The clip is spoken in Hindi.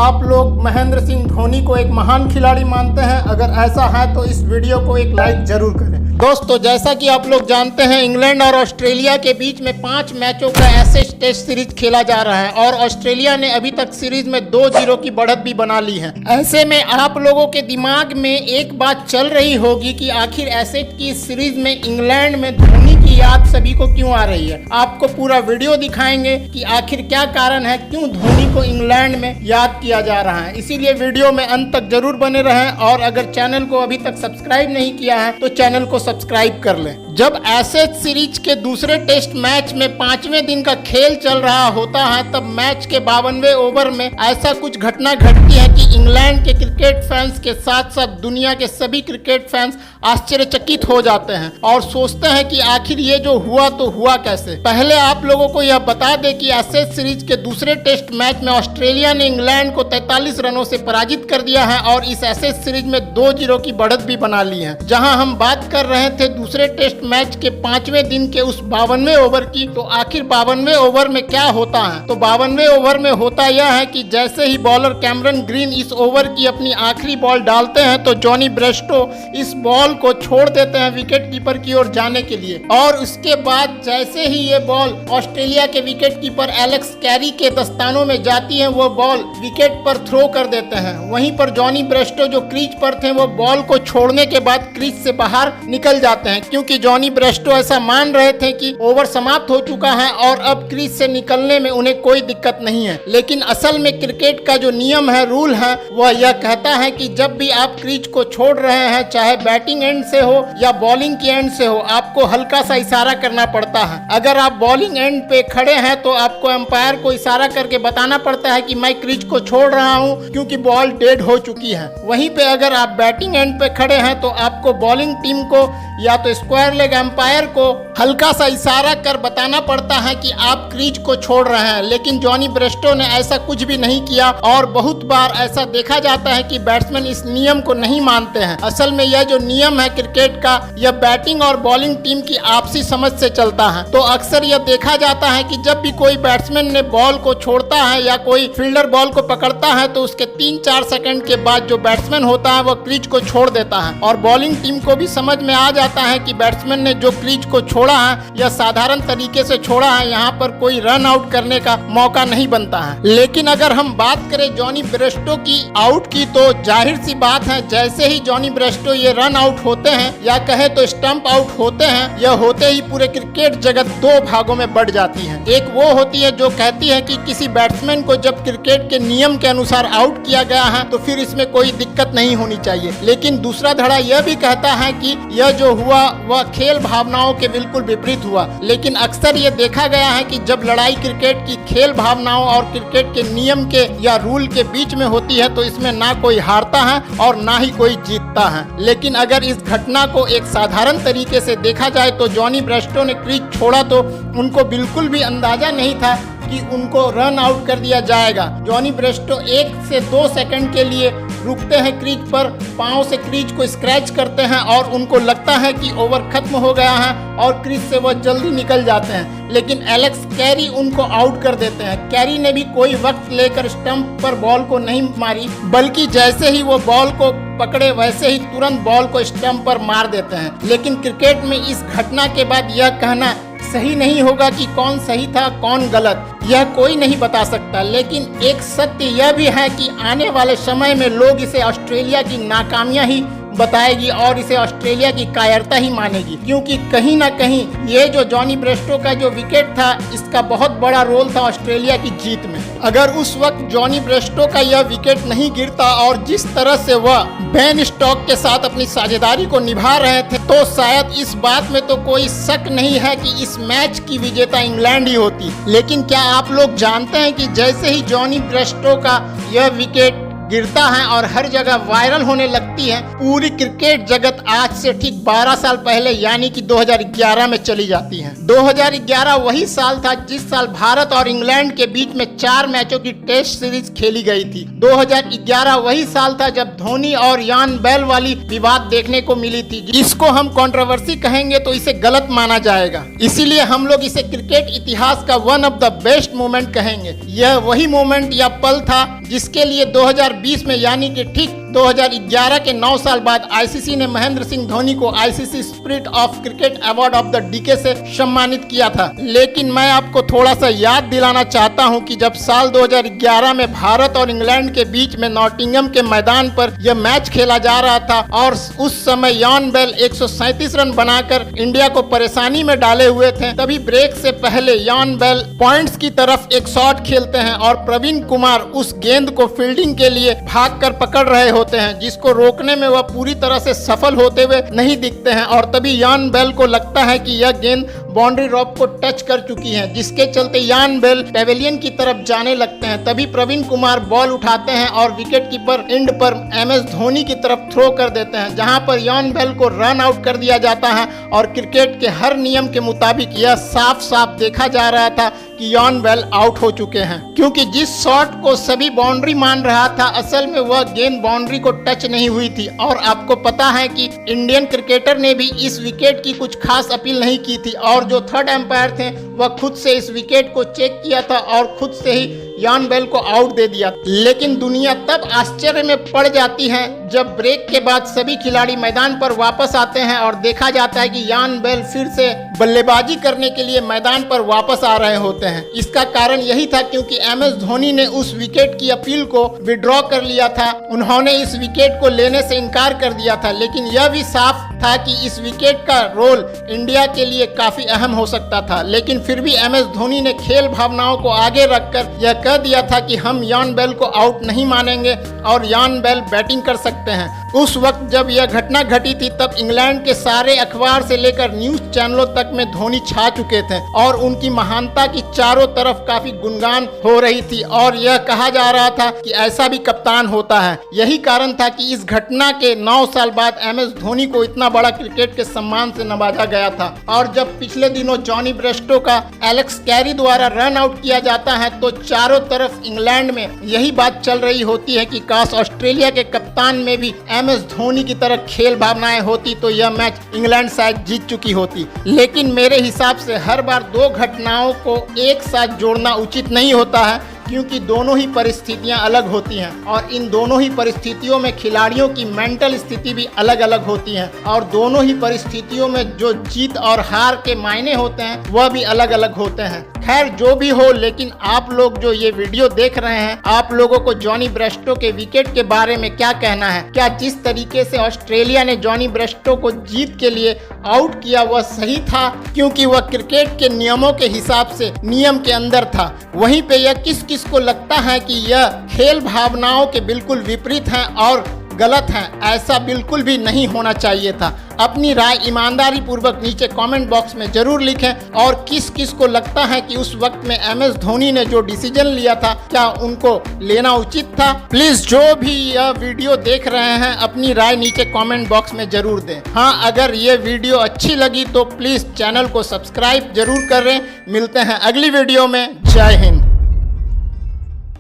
आप लोग महेंद्र सिंह धोनी को एक महान खिलाड़ी मानते हैं? अगर ऐसा है तो इस वीडियो को एक लाइक जरूर करें। दोस्तों, जैसा कि आप लोग जानते हैं, इंग्लैंड और ऑस्ट्रेलिया के बीच में 5 मैचों का एशेज टेस्ट सीरीज खेला जा रहा है और ऑस्ट्रेलिया ने अभी तक सीरीज में 2-0 की बढ़त भी बना ली है। ऐसे में आप लोगों के दिमाग में एक बात चल रही होगी कि आखिर एशेज की सीरीज में इंग्लैंड में धोनी की याद सभी को क्यों आ रही है। आपको पूरा वीडियो दिखाएंगे कि आखिर क्या कारण है, क्यों धोनी को इंग्लैंड में याद किया जा रहा है। इसीलिए वीडियो में अंत तक जरूर बने रहें और अगर चैनल को अभी तक सब्सक्राइब नहीं किया है तो चैनल को सब्सक्राइब कर लें। जब एशेज सीरीज के दूसरे टेस्ट मैच में 5वें दिन का खेल चल रहा होता है, तब मैच के 52वें ओवर में ऐसा कुछ घटना घटती है कि इंग्लैंड के क्रिकेट फैंस के साथ साथ दुनिया के सभी क्रिकेट फैंस आश्चर्यचकित हो जाते हैं और सोचते हैं कि आखिर ये जो हुआ तो हुआ कैसे। पहले आप लोगों को यह बता दें कि एशेज सीरीज के दूसरे टेस्ट मैच में ऑस्ट्रेलिया ने इंग्लैंड को 43 रनों से पराजित कर दिया है और इस एशेज सीरीज में 2-0 की बढ़त भी बना ली है। जहां हम बात कर रहे थे दूसरे टेस्ट मैच के 5वें दिन के उस 52वें ओवर की, तो आखिर 52वें ओवर में क्या होता है? तो 52वें ओवर में होता यह है कि जैसे ही बॉलर कैमरन ग्रीन इस ओवर की अपनी आखिरी बॉल डालते हैं तो जॉनी ब्रेस्टो इस बॉल को छोड़ देते हैं विकेट कीपर की ओर जाने के लिए और उसके बाद जैसे ही ये बॉल ऑस्ट्रेलिया के विकेट कीपर एलेक्स कैरी के दस्तानों में जाती है, वो बॉल विकेट पर थ्रो कर देते हैं। वहीं पर जॉनी ब्रेस्टो जो क्रीज पर थे, वो बॉल को छोड़ने के बाद क्रीज से बाहर निकल जाते हैं क्योंकि जॉनी ब्रेस्टो ऐसा मान रहे थे कि ओवर समाप्त हो चुका है और अब क्रीज से निकलने में उन्हें कोई दिक्कत नहीं है। लेकिन असल में क्रिकेट का जो नियम है, रूल है, वह यह कहता है कि जब भी आप क्रीज को छोड़ रहे हैं, चाहे बैटिंग एंड से हो या बॉलिंग की एंड से हो, आपको हल्का सा इशारा करना पड़ता है। अगर आप बॉलिंग एंड पे खड़े हैं तो आपको एम्पायर को इशारा करके बताना पड़ता है कि मैं क्रीज को छोड़ रहा हूं क्योंकि बॉल डेड हो चुकी है। वहीं पे अगर आप बैटिंग एंड पे खड़े हैं तो आपको बॉलिंग टीम को या तो स्क्वायर लेग एम्पायर को हल्का सा इशारा कर बताना पड़ता है कि आप क्रीज को छोड़ रहे हैं। लेकिन जॉनी ब्रेस्टो ने ऐसा कुछ भी नहीं किया और बहुत बार ऐसा देखा जाता है कि बैट्समैन इस नियम को नहीं मानते हैं। असल में यह जो नियम है क्रिकेट का, यह बैटिंग और बॉलिंग टीम की आपसी समझ से चलता है। तो अक्सर यह देखा जाता है कि जब भी कोई बैट्समैन ने बॉल को छोड़ता है या कोई फील्डर बॉल को पकड़ता है तो उसके 3-4 सेकंड के बाद जो बैट्समैन होता है वह क्रीज को छोड़ देता है और बॉलिंग टीम को भी समझ में आ जाता है कि बैट्समैन ने जो क्रीज को छोड़ा है यह साधारण तरीके से छोड़ा है, यहाँ पर कोई रन आउट करने का मौका नहीं बनता है। लेकिन अगर हम बात करें जॉनी ब्रेस्टो की आउट की, तो जाहिर सी बात है जैसे ही जॉनी ब्रेस्टो ये रन आउट होते हैं या कहे तो स्टंप आउट होते हैं, यह होते ही पूरे क्रिकेट जगत 2 भागों में बढ़ जाती है। एक वो होती है जो कहती है कि किसी बैट्समैन को जब क्रिकेट के नियम के अनुसार आउट किया गया है तो फिर इसमें कोई दिक्कत नहीं होनी चाहिए। लेकिन दूसरा धड़ा यह भी कहता है कि यह जो हुआ वह खेल भावनाओं के बिल्कुल विपरीत हुआ। लेकिन अक्सर यह देखा गया है कि जब लड़ाई क्रिकेट की खेल भावनाओं और क्रिकेट के नियम के या रूल के बीच में होती है तो इसमें ना कोई हारता है और ना ही कोई जीतता है। लेकिन अगर इस घटना को एक साधारण तरीके से देखा जाए तो जॉनी ब्रेस्टो ने क्रीज छोड़ा तो उनको बिल्कुल भी अंदाजा नहीं था कि उनको रन आउट कर दिया जाएगा। जॉनी ब्रेस्टो 1 से 2 सेकंड के लिए रुकते हैं क्रीज पर, पांव से क्रीज को स्क्रैच करते हैं और उनको लगता है कि ओवर खत्म हो गया है और क्रीज से वह जल्दी निकल जाते हैं। लेकिन एलेक्स कैरी उनको आउट कर देते हैं। कैरी ने भी कोई वक्त लेकर स्टंप पर बॉल को नहीं मारी, बल्कि जैसे ही वो बॉल को पकड़े वैसे ही तुरंत बॉल को स्टंप पर मार देते हैं। लेकिन क्रिकेट में इस घटना के बाद यह कहना सही नहीं होगा कि कौन सही था कौन गलत, यह कोई नहीं बता सकता। लेकिन एक सत्य यह भी है कि आने वाले समय में लोग इसे ऑस्ट्रेलिया की नाकामियां ही बताएगी और इसे ऑस्ट्रेलिया की कायरता ही मानेगी, क्योंकि कहीं ना कहीं ये जो जॉनी ब्रेस्टो का जो विकेट था, इसका बहुत बड़ा रोल था ऑस्ट्रेलिया की जीत में। अगर उस वक्त जॉनी ब्रेस्टो का यह विकेट नहीं गिरता और जिस तरह से वह बेन स्टोक्स के साथ अपनी साझेदारी को निभा रहे थे, तो शायद इस बात में तो कोई शक नहीं है कि इस मैच की विजेता इंग्लैंड ही होती। लेकिन क्या आप लोग जानते हैं कि जैसे ही जॉनी ब्रेस्टो का यह विकेट गिरता है और हर जगह वायरल होने लगती है, पूरी क्रिकेट जगत आज से ठीक 12 साल पहले यानी कि 2011 में चली जाती है। 2011 वही साल था जिस साल भारत और इंग्लैंड के बीच में 4 मैचों की टेस्ट सीरीज खेली गई थी। 2011 वही साल था जब धोनी और यान बेल वाली विवाद देखने को मिली थी। इसको हम कंट्रोवर्सी कहेंगे तो इसे गलत माना जाएगा, इसीलिए हम लोग इसे क्रिकेट इतिहास का one of the best moment कहेंगे। यह वही मोमेंट या पल था जिसके लिए 2020 में यानी कि ठीक 2011 के 9 साल बाद आईसीसी ने महेंद्र सिंह धोनी को ICC spirit of cricket award of the decade से सम्मानित किया था। लेकिन मैं आपको थोड़ा सा याद दिलाना चाहता हूं कि जब साल 2011 में भारत और इंग्लैंड के बीच में नॉटिंघम के मैदान पर यह मैच खेला जा रहा था और उस समय यान बेल 137 रन बनाकर इंडिया को परेशानी में डाले हुए थे, तभी ब्रेक से पहले यान बेल पॉइंट्स की तरफ एक शॉट खेलते हैं और प्रवीण कुमार उस गेंद को फील्डिंग के लिए भागकर पकड़ रहे होते हैं, जिसको रोकने में वह पूरी तरह से सफल होते हुए नहीं दिखते हैं और तभी यान बेल को लगता है कि यह गेंद बाउंड्री रॉप को टच कर चुकी है, जिसके चलते यान बेल पेवेलियन की तरफ जाने लगते हैं। तभी प्रवीण कुमार बॉल उठाते हैं और विकेट कीपर एंड पर एमएस धोनी की तरफ थ्रो कर देते हैं, जहां पर यान बेल को रन आउट कर दिया जाता है और क्रिकेट के हर नियम के मुताबिक यह साफ साफ देखा जा रहा था कि यान बेल आउट हो चुके हैं, क्योंकि जिस शॉट को सभी बाउंड्री मान रहा था असल में वह गेंद बाउंड्री को टच नहीं हुई थी। और आपको पता है कि इंडियन क्रिकेटर ने भी इस विकेट की कुछ खास अपील नहीं की थी और जो थर्ड एम्पायर थे वह खुद से इस विकेट को चेक किया था और खुद से ही यान बेल को आउट दे दिया। लेकिन दुनिया तब आश्चर्य में पड़ जाती है जब ब्रेक के बाद सभी खिलाड़ी मैदान पर वापस आते हैं और देखा जाता है कि यान बेल फिर से बल्लेबाजी करने के लिए मैदान पर वापस आ रहे होते हैं। इसका कारण यही था क्योंकि एमएस धोनी ने उस विकेट की अपील को विड्रॉ कर लिया था, उन्होंने इस विकेट को लेने से इनकार कर दिया था। लेकिन यह भी साफ था कि इस विकेट का रोल इंडिया के लिए काफी अहम हो सकता था, लेकिन फिर भी एमएस धोनी ने खेल भावनाओं को आगे रखकर यह कह दिया था कि हम यान बेल को आउट नहीं मानेंगे और यान बेल बैटिंग कर सकते हैं। उस वक्त जब यह घटना घटी थी तब इंग्लैंड के सारे अखबार से लेकर न्यूज चैनलों तक में धोनी छा चुके थे और उनकी महानता की चारों तरफ काफी गुणगान हो रही थी और यह कहा जा रहा था कि ऐसा भी कप्तान होता है। यही कारण था कि इस घटना के 9 साल बाद एमएस धोनी को इतना बड़ा क्रिकेट के सम्मान से नवाजा गया था। और जब पिछले दिनों जॉनी ब्रेस्टो का एलेक्स कैरी द्वारा रन आउट किया जाता है तो चारों तरफ इंग्लैंड में यही बात चल रही होती है कि काश ऑस्ट्रेलिया के कप्तान में भी एमएस धोनी की तरह खेल भावनाएं होती तो यह मैच इंग्लैंड शायद जीत चुकी होती। लेकिन मेरे हिसाब से हर बार 2 घटनाओं को एक साथ जोड़ना उचित नहीं होता है, क्योंकि दोनों ही परिस्थितियां अलग होती हैं और इन दोनों ही परिस्थितियों में खिलाड़ियों की मेंटल स्थिति भी अलग अलग होती है और दोनों ही परिस्थितियों में जो जीत और हार के मायने होते हैं वह भी अलग अलग होते हैं। खैर जो भी हो, लेकिन आप लोग जो ये वीडियो देख रहे हैं, आप लोगों को जॉनी ब्रेस्टो के विकेट के बारे में क्या कहना है? क्या जिस तरीके से ऑस्ट्रेलिया ने जॉनी ब्रेस्टो को जीत के लिए आउट किया वह सही था, क्योंकि वह क्रिकेट के नियमों के हिसाब से नियम के अंदर था? वहीं पे यह किसको लगता है कि यह खेल भावनाओं के बिल्कुल विपरीत है और गलत है? ऐसा बिल्कुल भी नहीं होना चाहिए था। अपनी राय ईमानदारी पूर्वक नीचे कमेंट बॉक्स में जरूर लिखें और किस को लगता है कि उस वक्त में एमएस धोनी ने जो डिसीजन लिया था क्या उनको लेना उचित था? प्लीज जो भी यह वीडियो देख रहे हैं अपनी राय नीचे कमेंट बॉक्स में जरूर दें। हाँ, अगर ये वीडियो अच्छी लगी तो प्लीज चैनल को सब्सक्राइब जरूर करें। मिलते हैं अगली वीडियो में। जय हिंद।